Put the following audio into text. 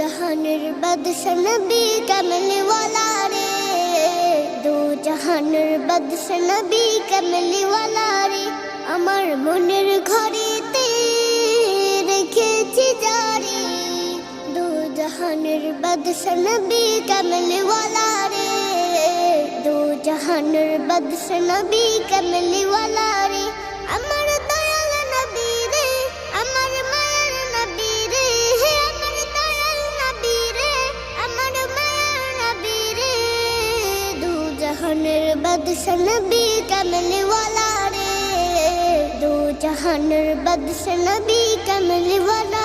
जहानेर बादशाह नबी कमली वाला रे, दो जहानेर बादशाह नबी कमली वाला रे, আমার মনের ঘরেতে রেখেছি জারি, দো জাহানের বাদশা নবী কমলি ওয়ালা রে, দো জাহানের বাদশা নবী কমলি ওয়ালা রে, আমার দয়াল নবী রে, আমার মায়ার নবী রে, আমার দয়াল নবী রে, আমার মায়ার নবী রে, দো জাহানের বাদশা নবী কমলি ওয়ালা রে, दो जहानर बादशाह नबी कमली वाला